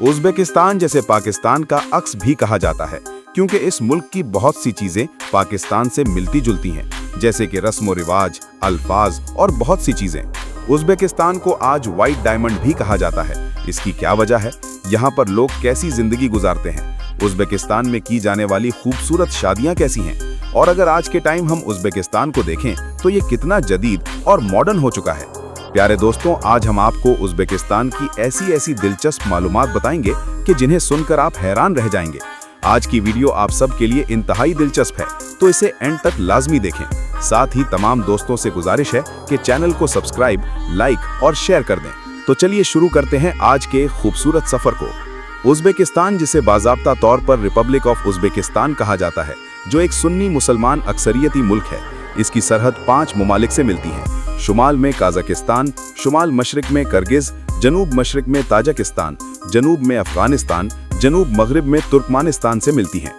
Uzbekistan जैसे पाकिस्तान का अक्स भी कहा जाता है, क्योंकि इस मुल्क की बहुत सी चीजें पाकिस्तान से मिलती जुलती हैं, जैसे कि रस्म रिवाज, अल्फाज और बहुत सी चीजें। उज़्बेकिस्तान को आज व्हाइट डायमंड भी कहा जाता है। इसकी क्या वजह है? यहाँ पर लोग कैसी जिंदगी गुजारते हैं? उज़्बेकिस्तान में की जाने वाली खूबसूरत शादियाँ कैसी हैं? और अगर आज के टाइम हम उज़्बेकिस्तान को देखें तो ये कितना जदीद और मॉडर्न हो चुका है। प्यारे दोस्तों, आज हम आपको उज़्बेकिस्तान की ऐसी दिलचस्प मालूमात बताएंगे कि जिन्हें सुनकर आप हैरान रह जाएंगे। आज की वीडियो आप सब के लिए इंतहाई दिलचस्प है, तो इसे एंड तक लाजमी देखें। साथ ही तमाम दोस्तों से गुजारिश है कि चैनल को सब्सक्राइब, लाइक और शेयर कर दें। तो चलिए शुरू करते हैं आज के खूबसूरत सफर को। उज़्बेकिस्तान, जिसे बाज़ाब्ता तौर पर रिपब्लिक ऑफ उज़्बेकिस्तान कहा जाता है, जो एक सुन्नी मुसलमान अक्सरियती मुल्क है। इसकी सरहद 5 ममालिक से मिलती है। शुमाल में काज़ाकिस्तान, शुमाल मशरिक में किर्गिज़, जनूब मशरिक में ताजिकिस्तान, जनूब में अफगानिस्तान, जनूब मगरिब में तुर्कमानिस्तान से मिलती हैं।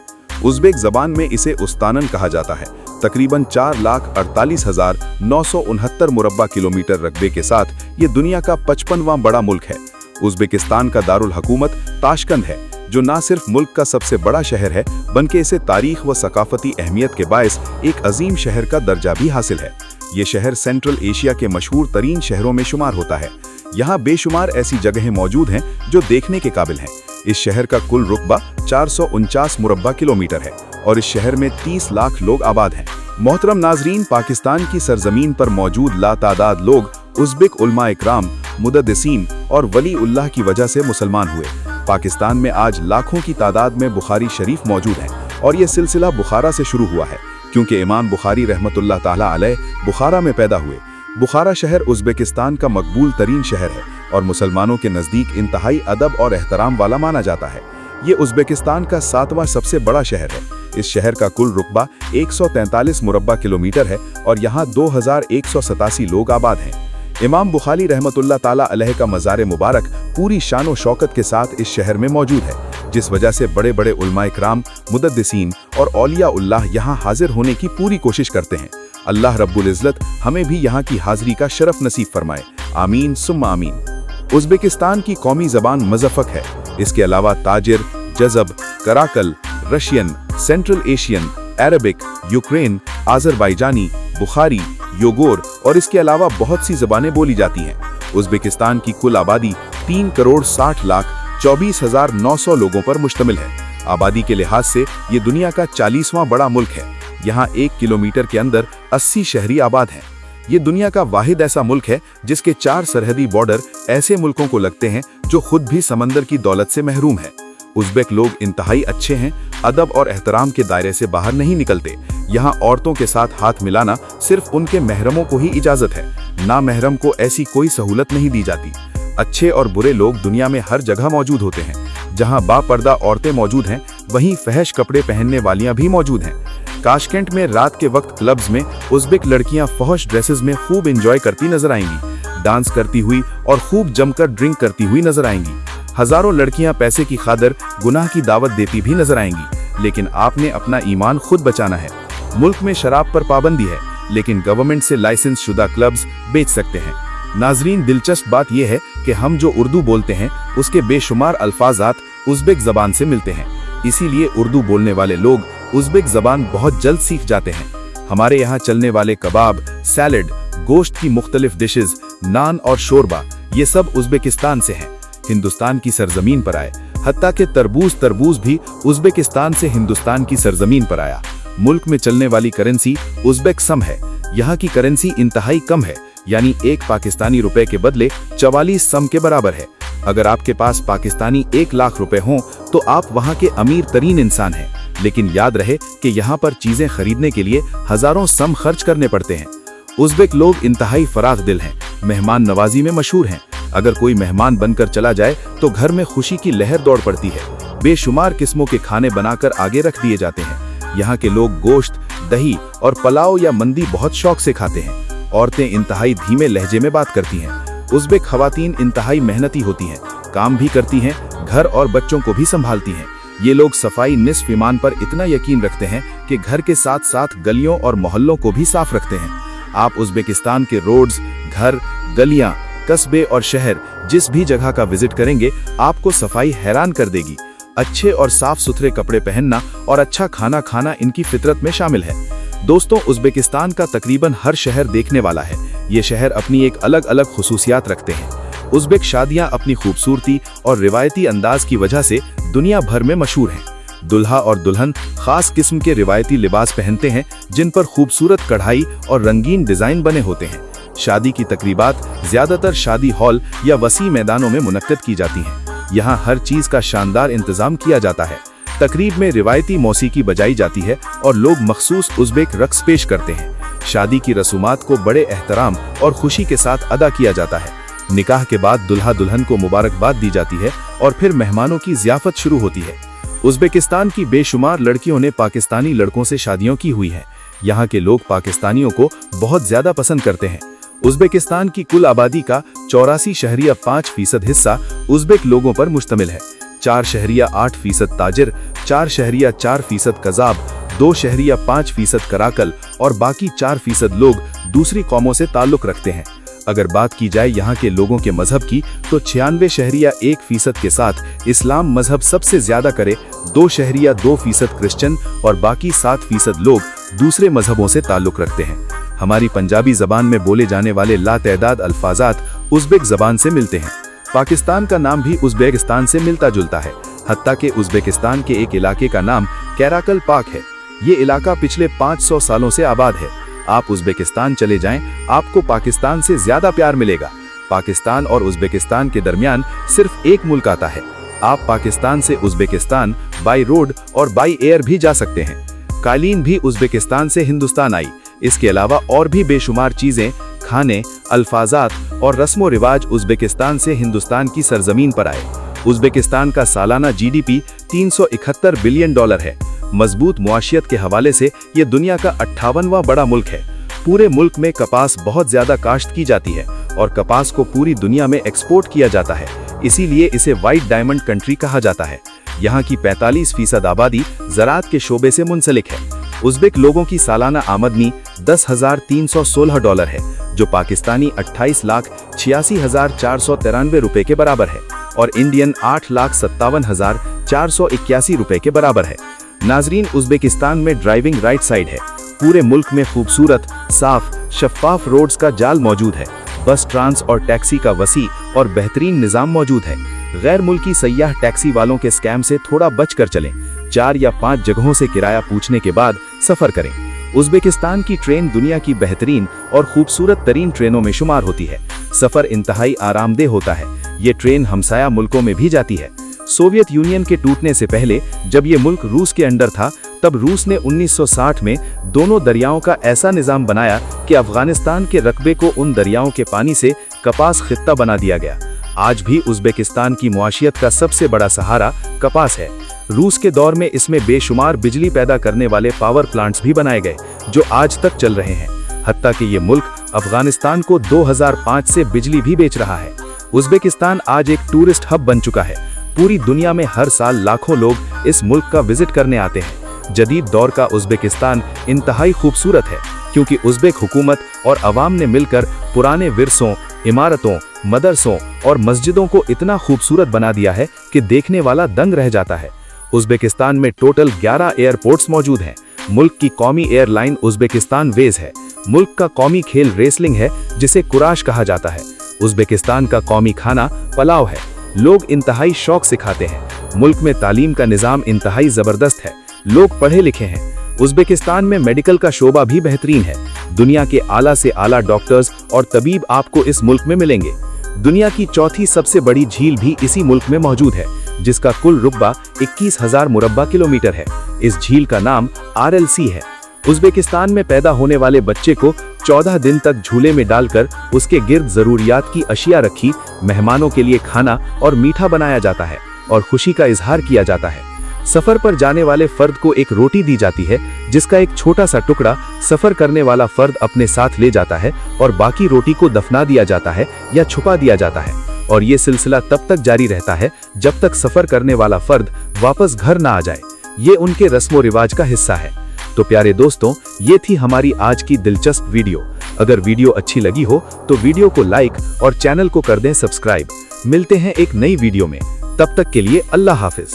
उज़्बेक ज़बान में इसे उस्तानन कहा जाता है। तकरीबन 4,48,969 मुरब्बा किलोमीटर रकबे के साथ ये दुनिया का 55वां बड़ा मुल्क है। उज़्बेकिस्तान का दारुल हुकूमत ताशकंद है, जो न सिर्फ मुल्क का सबसे बड़ा शहर है, बल्कि इसे तारीख व सकाफती अहमियत के बायस एक अजीम शहर का दर्जा भी हासिल है। ये शहर सेंट्रल एशिया के मशहूर तरीन शहरों में शुमार होता है। यहाँ बेशुमार ऐसी जगहें मौजूद हैं जो देखने के काबिल हैं। इस शहर का कुल रुकबा 449 मुरब्बा किलोमीटर है और इस शहर में 30 लाख लोग आबाद हैं। मोहतरम नाजरीन, पाकिस्तान की सरजमीन पर मौजूद लातादाद लोग उज़्बेक उलमा इकराम, मुदद्दिसीन और वली उल्लाह की वजह से मुसलमान हुए। पाकिस्तान में आज लाखों की तादाद में बुखारी शरीफ मौजूद हैं और ये सिलसिला बुखारा से शुरू हुआ है, क्योंकि इमाम बुखारी रहमतुल्लाह ताला अलैह बुखारा में पैदा हुए। बुखारा शहर उज़्बेकिस्तान का मकबूल तरीन शहर है और मुसलमानों के नज़दीक इंतहाई अदब और एहतराम वाला माना जाता है। ये उज़्बेकिस्तान का 7वां सबसे बड़ा शहर है। इस शहर का कुल रुकबा 143 मुरब्बा किलोमीटर है और यहाँ 2187 लोग आबाद हैं। इमाम बुखारी रहमतुल्लाह ताला अलैह का मज़ार मुबारक पूरी शान व शौकत के साथ इस शहर में मौजूद है, जिस वजह से बड़े बड़े उलमा इकराम, मुदद्दिसीन और औलिया उल्लाह यहाँ हाजिर होने की पूरी कोशिश करते हैं। अल्लाह रब्बुल इज़्ज़त हमें भी यहाँ की हाजिरी का शरफ नसीब फरमाए। आमीन सुम्मा आमीन। उज़्बेकिस्तान की कौमी ज़बान मज़फ़क है। इसके अलावा ताजिर, जज़ब, कराकल, Russian, central Asian, Arabic, Ukraine, Azerbaijani, बुखारी, योगोर और इसके अलावा बहुत सी ज़बानें बोली जाती हैं। उज़्बेकिस्तान की कुल आबादी 3,60,24,900 लोगों पर मुश्तमिल है। आबादी के लिहाज से ये दुनिया का 40वां बड़ा मुल्क है। यहाँ 1 किलोमीटर के अंदर 80 शहरी आबाद हैं। ये दुनिया का वाहिद ऐसा मुल्क है जिसके 4 सरहदी बॉर्डर ऐसे मुल्कों को लगते हैं जो खुद भी समंदर की दौलत से महरूम है। उज़्बेक लोग इंतहाई अच्छे हैं, अदब और एहतराम के दायरे से बाहर नहीं निकलते। यहाँ औरतों के साथ हाथ मिलाना सिर्फ उनके महरमों को ही इजाजत है, ना महरम को ऐसी कोई सहूलत नहीं दी जाती। अच्छे और बुरे लोग दुनिया में हर जगह मौजूद होते हैं। जहाँ बापर्दा औरतें मौजूद हैं, वहीं फहश कपड़े पहनने वालियाँ भी मौजूद हैं। ताशकंद में रात के वक्त क्लब्स में उज़्बेक लड़कियां फहश ड्रेसेस में खूब एंजॉय करती नजर आएंगी, डांस करती हुई और खूब जमकर ड्रिंक करती हुई नजर आएंगी। हजारों लड़कियां पैसे की खातिर गुनाह की दावत देती भी नजर आएंगी। लेकिन आपने अपना ईमान खुद बचाना है। मुल्क में शराब पर पाबंदी है, लेकिन गवर्नमेंट से लाइसेंस शुदा क्लब्स बेच सकते हैं। नाजरीन, दिलचस्प बात यह है कि हम जो उर्दू बोलते हैं उसके बेशुमार अल्फाजात उज़्बेक ज़बान से मिलते हैं। इसीलिए उर्दू बोलने वाले लोग उज़्बेक ज़बान बहुत जल्द सीख जाते हैं। हमारे यहाँ चलने वाले कबाब, सैलड, गोश्त की मुख्तलिफ डिशेज, नान और शोरबा, ये सब उज़्बेकिस्तान से हैं। हिंदुस्तान की सरजमीन पर आए। हत्ता के तरबूज भी उज़्बेकिस्तान से हिंदुस्तान की सरजमीन पर आया। मुल्क में चलने वाली करेंसी उज़्बेक सम है। यहाँ की करेंसी इंतहाई कम है, यानी 1 पाकिस्तानी रुपए के बदले 44 सम के बराबर है। अगर आपके पास पाकिस्तानी 1 लाख रुपए हों तो आप वहाँ के अमीर तरीन इंसान हैं। लेकिन याद रहे कि यहाँ पर चीजें खरीदने के लिए हजारों सम खर्च करने पड़ते हैं। उज़्बेक लोग इंतहाई फराख दिल हैं, मेहमान नवाजी में मशहूर हैं। अगर कोई मेहमान बनकर चला जाए तो घर में खुशी की लहर दौड़ पड़ती है। बेशुमार किस्मों के खाने बनाकर आगे रख दिए जाते हैं। यहाँ के लोग गोश्त, दही और पुलाव या मंदी बहुत शौक से खाते हैं। औरतें इंतहाई धीमे लहजे में बात करती हैं। उज़्बेक खवातीन इंतहाई मेहनती होती हैं, काम भी करती हैं, घर और बच्चों को भी संभालती हैं। ये लोग सफाई निस्फ ईमान पर इतना यकीन रखते हैं कि घर के साथ साथ गलियों और मोहल्लों को भी साफ रखते हैं। आप उज़्बेकिस्तान के रोड्स, घर, गलियां, कस्बे और शहर, जिस भी जगह का विजिट करेंगे आपको सफाई हैरान कर देगी। अच्छे और साफ सुथरे कपड़े पहनना और अच्छा खाना खाना इनकी फितरत में शामिल है। दोस्तों, उज़्बेकिस्तान का तकरीबन हर शहर देखने वाला है। ये शहर अपनी एक अलग अलग खुसूसियात रखते हैं। उज़्बेक शादियां अपनी खूबसूरती और रिवायती अंदाज की वजह से दुनिया भर में मशहूर हैं। दुल्हा और दुल्हन खास किस्म के रिवायती लिबास पहनते हैं, जिन पर खूबसूरत कढ़ाई और रंगीन डिजाइन बने होते हैं। शादी की तकरीबात ज्यादातर शादी हॉल या वसी मैदानों में मुनक्कद की जाती हैं। यहाँ हर चीज का शानदार इंतजाम किया जाता है। तकरीब में रिवायती मौसीकी बजाई जाती है और लोग मखसूस उज़्बेक रक्स पेश करते हैं। शादी की रसूमात को बड़े एहतराम और खुशी के साथ अदा किया जाता है। निकाह के बाद दुल्हा दुल्हन को मुबारकबाद दी जाती है और फिर मेहमानों की ज़ियाफत शुरू होती है। उज़्बेकिस्तान की बेशुमार लड़कियों ने पाकिस्तानी लड़कों से शादियों की हुई हैं। यहाँ के लोग पाकिस्तानियों को बहुत ज्यादा पसंद करते हैं। उज़्बेकिस्तान की कुल आबादी का 84.5% हिस्सा उज़्बेक लोगों पर मुश्तमिल है। 4.8% ताजिर, 4.4% कज़ाब, 2.5% कराकल और बाकी 4% लोग दूसरी कौमों से ताल्लुक रखते हैं। अगर बात की जाए यहाँ के लोगों के मजहब की तो 96.1% के साथ इस्लाम मजहब सबसे ज्यादा करे, 2.2% क्रिश्चियन और बाकी 7% लोग दूसरे मजहबों से ताल्लुक रखते हैं। हमारी पंजाबी जबान में बोले जाने वाले लातैदाद अल्फाजात उज़्बेक जबान से मिलते हैं। पाकिस्तान का नाम भी उज़्बेकिस्तान से मिलता जुलता है। हत्ता के उज़्बेकिस्तान के एक इलाके का नाम कैराकल पाक है। ये इलाका पिछले 500 सालों से आबाद है। आप उज़्बेकिस्तान चले जाएं, आपको पाकिस्तान से ज्यादा प्यार मिलेगा। पाकिस्तान और उज़्बेकिस्तान के दरमियान सिर्फ एक मुल्क आता है। आप पाकिस्तान से उज़्बेकिस्तान बाई रोड और बाई एयर भी जा सकते हैं। कालीन भी उज़्बेकिस्तान से हिंदुस्तान आई। इसके अलावा और भी बेशुमार चीजें, खाने, अल्फाजात और रस्मो रिवाज उज़्बेकिस्तान से हिंदुस्तान की सरजमीन पर आए। उज़्बेकिस्तान का सालाना GDP $371 बिलियन है। मजबूत मुआशियत के हवाले से ये दुनिया का 58वां बड़ा मुल्क है। पूरे मुल्क में कपास बहुत ज्यादा काश्त की जाती है और कपास को पूरी दुनिया में एक्सपोर्ट किया जाता है। इसीलिए इसे व्हाइट डायमंड कंट्री कहा जाता है। यहाँ की 45% आबादी ज़राअत के शोबे से मुंसलिक है। उज़्बेक लोगों की सालाना आमदनी $10,316 है, जो पाकिस्तानी 28,86,493 रुपए के बराबर है और इंडियन 8,57,481 रुपए के बराबर है। नाजरीन, उज़्बेकिस्तान में ड्राइविंग राइट साइड है। पूरे मुल्क में खूबसूरत, साफ, शफाफ रोड्स का जाल मौजूद है। बस, ट्रांस और टैक्सी का वसी और बेहतरीन निज़ाम मौजूद है। गैर मुल्की सयाह टैक्सी वालों के स्कैम से थोड़ा बच कर चलें। 4 या 5 जगहों से किराया पूछने के बाद सफर करें। उज़्बेकिस्तान की ट्रेन दुनिया की बेहतरीन और खूबसूरत तरीन ट्रेनों में शुमार होती है। सफर इंतहाई आरामदेह होता है। ये ट्रेन हमसाया मुल्कों में भी जाती है। सोवियत यूनियन के टूटने से पहले जब ये मुल्क रूस के अंडर था, तब रूस ने 1960 में दोनों दरियाओं का ऐसा निजाम बनाया कि अफगानिस्तान के रकबे को उन दरियाओं के पानी से कपास खित्ता बना दिया गया। आज भी उज़्बेकिस्तान की मुआशियत का सबसे बड़ा सहारा कपास है। रूस के दौर में इसमें बेशुमार बिजली पैदा करने वाले पावर प्लांट्स भी बनाए गए, जो आज तक चल रहे हैं। हत्ता कि ये मुल्क अफगानिस्तान को 2005 से बिजली भी बेच रहा है। उज़्बेकिस्तान आज एक टूरिस्ट हब बन चुका है। पूरी दुनिया में हर साल लाखों लोग इस मुल्क का विजिट करने आते हैं। जदीद दौर का उज़्बेकिस्तान इंतहाई खूबसूरत है, क्योंकि उज़्बेक हुकूमत और अवाम ने मिलकर पुराने विरसों, इमारतों, मदरसों और मस्जिदों को इतना खूबसूरत बना दिया है कि देखने वाला दंग रह जाता है। उज़्बेकिस्तान में टोटल 11 एयरपोर्ट्स मौजूद हैं। मुल्क की कौमी एयरलाइन उज़्बेकिस्तान वेज है। मुल्क का कौमी खेल रेसलिंग है, जिसे कुराश कहा जाता है। उज़्बेकिस्तान का कौमी खाना पुलाव है। लोग इंतहाई शौक से खाते हैं। मुल्क में तालीम का निज़ाम इंतहाई ज़बरदस्त है। लोग पढ़े लिखे हैं। उज़्बेकिस्तान में मेडिकल का शोबा भी बेहतरीन है। दुनिया के आला से आला डॉक्टर्स और तबीब आपको इस मुल्क में मिलेंगे। दुनिया की चौथी सबसे बड़ी झील भी इसी मुल्क में मौजूद है, जिसका कुल रुकबा 21,000 मुरब्बा किलोमीटर है। इस झील का नाम RLC है। उज़्बेकिस्तान में पैदा होने वाले बच्चे को 14 दिन तक झूले में डालकर उसके गिर्द जरूरियात की अशिया रखी, मेहमानों के लिए खाना और मीठा बनाया जाता है और खुशी का इजहार किया जाता है। सफर पर जाने वाले फर्द को एक रोटी दी जाती है, जिसका एक छोटा सा टुकड़ा सफर करने वाला फर्द अपने साथ ले जाता है और बाकी रोटी को दफना दिया जाता है या छुपा दिया जाता है। और ये सिलसिला तब तक जारी रहता है जब तक सफर करने वाला फर्द वापस घर ना आ जाए। ये उनके रस्मो रिवाज का हिस्सा है। तो प्यारे दोस्तों, ये थी हमारी आज की दिलचस्प वीडियो। अगर वीडियो अच्छी लगी हो तो वीडियो को लाइक और चैनल को कर दें सब्सक्राइब। मिलते हैं एक नई वीडियो में, तब तक के लिए अल्लाह हाफिज।